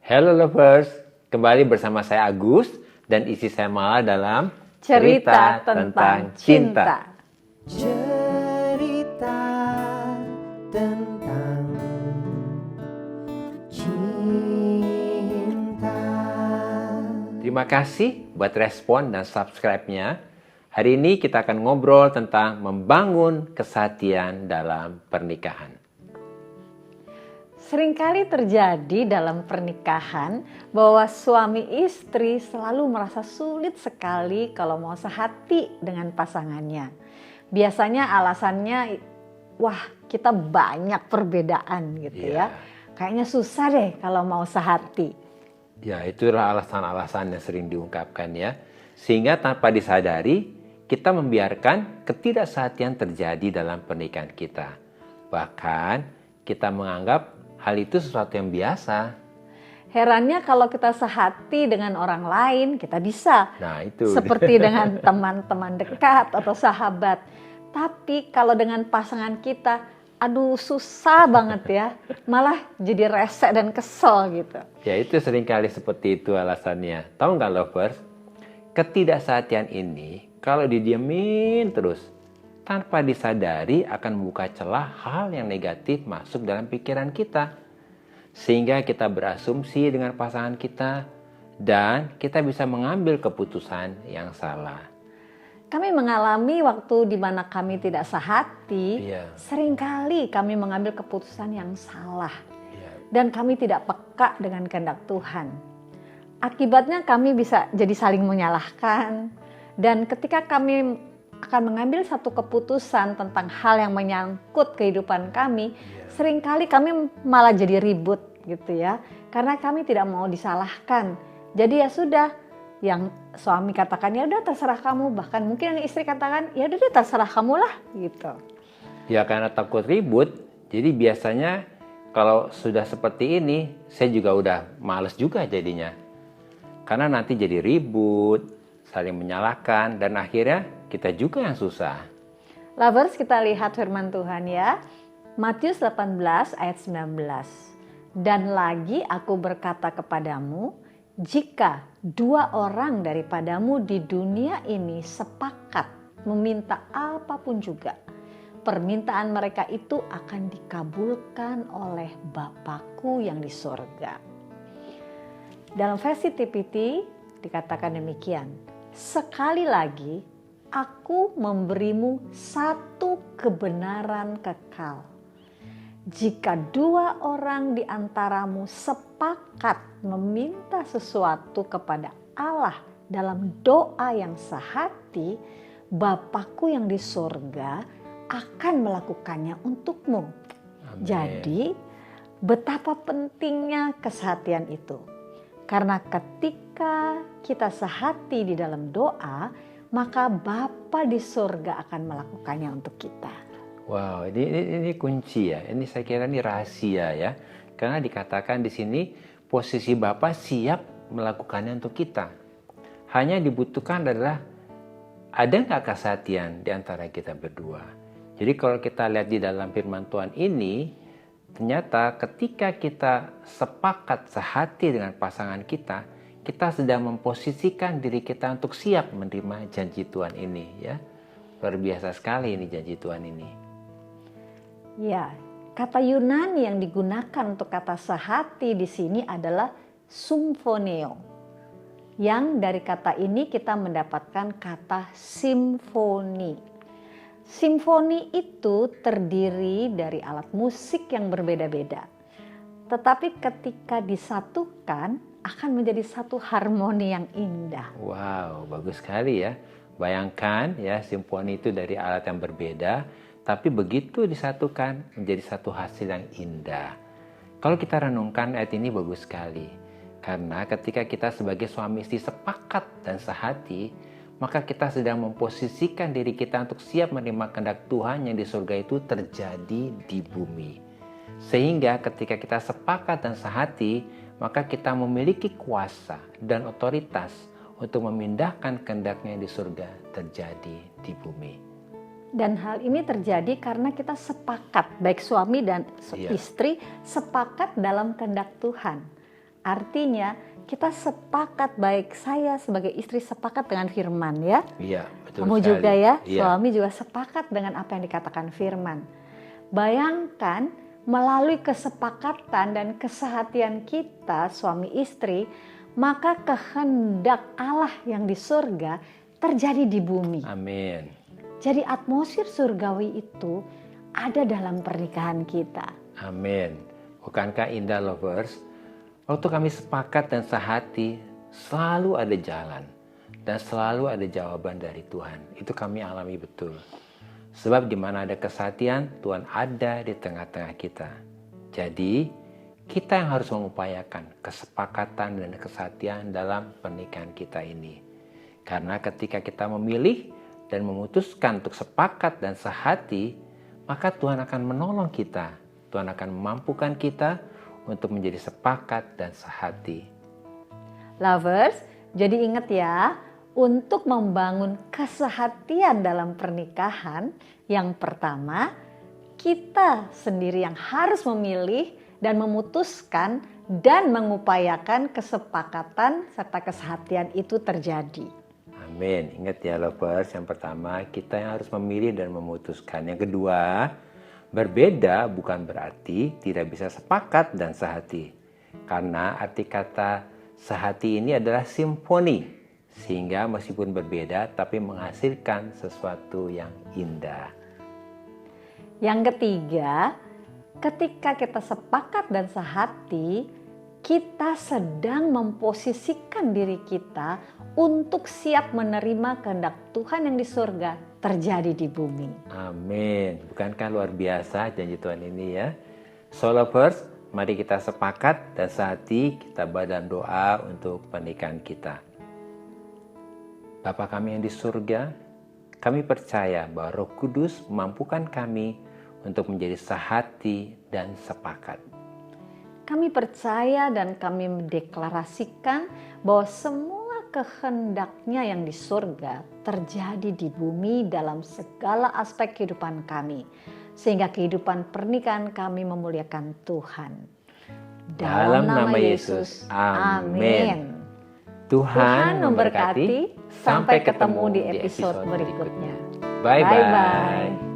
Hello lovers, kembali bersama saya Agus dan isi saya malah dalam Cerita tentang cinta. Cerita tentang cinta. Terima kasih buat respon dan subscribe-nya. Hari ini kita akan ngobrol tentang membangun kesatian dalam pernikahan. Seringkali terjadi dalam pernikahan bahwa suami istri selalu merasa sulit sekali kalau mau sehati dengan pasangannya. Biasanya alasannya, wah kita banyak perbedaan gitu ya. Kayaknya susah deh kalau mau sehati. Ya, itulah alasan-alasan yang sering diungkapkan ya. Sehingga tanpa disadari, kita membiarkan ketidaksehatian terjadi dalam pernikahan kita. Bahkan kita menganggap hal itu sesuatu yang biasa. Herannya kalau kita sehati dengan orang lain, kita bisa. Nah, itu. Seperti dengan teman-teman dekat atau sahabat. Tapi kalau dengan pasangan kita, aduh susah banget ya. Malah jadi resek dan kesel gitu. Ya, itu seringkali seperti itu alasannya. Tahu nggak lovers? Ketidaksehatian ini kalau didiamin terus, tanpa disadari akan membuka celah hal yang negatif masuk dalam pikiran kita. Sehingga kita berasumsi dengan pasangan kita dan kita bisa mengambil keputusan yang salah. Kami mengalami waktu di mana kami tidak sehati, seringkali kami mengambil keputusan yang salah. Dan kami tidak peka dengan kehendak Tuhan. Akibatnya kami bisa jadi saling menyalahkan. Dan ketika kami akan mengambil satu keputusan tentang hal yang menyangkut kehidupan kami, seringkali kami malah jadi ribut gitu ya. Karena kami tidak mau disalahkan. Jadi ya sudah, yang suami katakan ya udah terserah kamu, bahkan mungkin yang istri katakan ya udah terserah kamu lah gitu. Ya karena takut ribut, jadi biasanya kalau sudah seperti ini, saya juga udah males juga jadinya. Karena nanti jadi ribut, saling menyalahkan, dan akhirnya kita juga yang susah. Lovers, kita lihat firman Tuhan ya. Matius 18 ayat 19. Dan lagi aku berkata kepadamu, jika dua orang daripadamu di dunia ini sepakat meminta apapun juga, permintaan mereka itu akan dikabulkan oleh Bapakku yang di sorga. Dalam versi TPT dikatakan demikian. Sekali lagi, aku memberimu satu kebenaran kekal. Jika dua orang di antaramu sepakat meminta sesuatu kepada Allah dalam doa yang sehati, Bapakku yang di surga akan melakukannya untukmu. Amin. Jadi, betapa pentingnya kesehatian itu. Karena ketika kita sehati di dalam doa, maka Bapa di surga akan melakukannya untuk kita. Wow, ini kunci ya. Ini saya kira ini rahasia ya. Karena dikatakan di sini posisi Bapa siap melakukannya untuk kita. Hanya dibutuhkan adalah ada nggak kesehatian di antara kita berdua. Jadi kalau kita lihat di dalam firman Tuhan ini, ternyata ketika kita sepakat sehati dengan pasangan kita, kita sedang memposisikan diri kita untuk siap menerima janji Tuhan ini ya. Luar biasa sekali ini janji Tuhan ini. Ya, kata Yunani yang digunakan untuk kata sehati di sini adalah symphoneo. Yang dari kata ini kita mendapatkan kata simfoni. Simfoni itu terdiri dari alat musik yang berbeda-beda. Tetapi ketika disatukan akan menjadi satu harmoni yang indah. Wow, bagus sekali ya. Bayangkan ya, simfoni itu dari alat yang berbeda, tapi begitu disatukan menjadi satu hasil yang indah. Kalau kita renungkan ayat ini bagus sekali. Karena ketika kita sebagai suami istri sepakat dan sehati, maka kita sedang memposisikan diri kita untuk siap menerima kehendak Tuhan yang di surga itu terjadi di bumi. Sehingga ketika kita sepakat dan sehati, maka kita memiliki kuasa dan otoritas untuk memindahkan kehendaknya di surga terjadi di bumi. Dan hal ini terjadi karena kita sepakat, baik suami dan istri sepakat dalam kehendak Tuhan. Artinya kita sepakat, baik saya sebagai istri sepakat dengan firman ya. Iya, betul Kamu sekali. juga ya, Iya. suami juga sepakat dengan apa yang dikatakan firman. Bayangkan melalui kesepakatan dan kesehatian kita suami istri, maka kehendak Allah yang di surga terjadi di bumi. Amin. Jadi atmosfer surgawi itu ada dalam pernikahan kita. Amin. Bukankah indah lovers? Waktu kami sepakat dan sehati, selalu ada jalan dan selalu ada jawaban dari Tuhan. Itu kami alami betul. Sebab di mana ada kesehatian, Tuhan ada di tengah-tengah kita. Jadi, kita yang harus mengupayakan kesepakatan dan kesehatian dalam pernikahan kita ini. Karena ketika kita memilih dan memutuskan untuk sepakat dan sehati, maka Tuhan akan menolong kita. Tuhan akan memampukan kita untuk menjadi sepakat dan sehati. Lovers, jadi ingat ya, untuk membangun kesehatian dalam pernikahan, yang pertama, kita sendiri yang harus memilih dan memutuskan dan mengupayakan kesepakatan serta kesehatian itu terjadi. Amin. Ingat ya lovers, yang pertama kita yang harus memilih dan memutuskan. Yang kedua, berbeda bukan berarti tidak bisa sepakat dan sehati. Karena arti kata sehati ini adalah simfoni. Sehingga meskipun berbeda tapi menghasilkan sesuatu yang indah. Yang ketiga, ketika kita sepakat dan sehati, kita sedang memposisikan diri kita untuk siap menerima kehendak Tuhan yang di surga terjadi di bumi. Amin. Bukankah luar biasa janji Tuhan ini ya? So lovers, mari kita sepakat dan sehati kita dalam doa untuk pernikahan kita. Bapa kami yang di surga, kami percaya bahwa Roh Kudus memampukan kami untuk menjadi sehati dan sepakat. Kami percaya dan kami mendeklarasikan bahwa semua kehendaknya yang di surga terjadi di bumi dalam segala aspek kehidupan kami. Sehingga kehidupan pernikahan kami memuliakan Tuhan. Dalam nama Yesus, amin. Tuhan memberkati. Sampai ketemu di episode berikutnya. Bye-bye.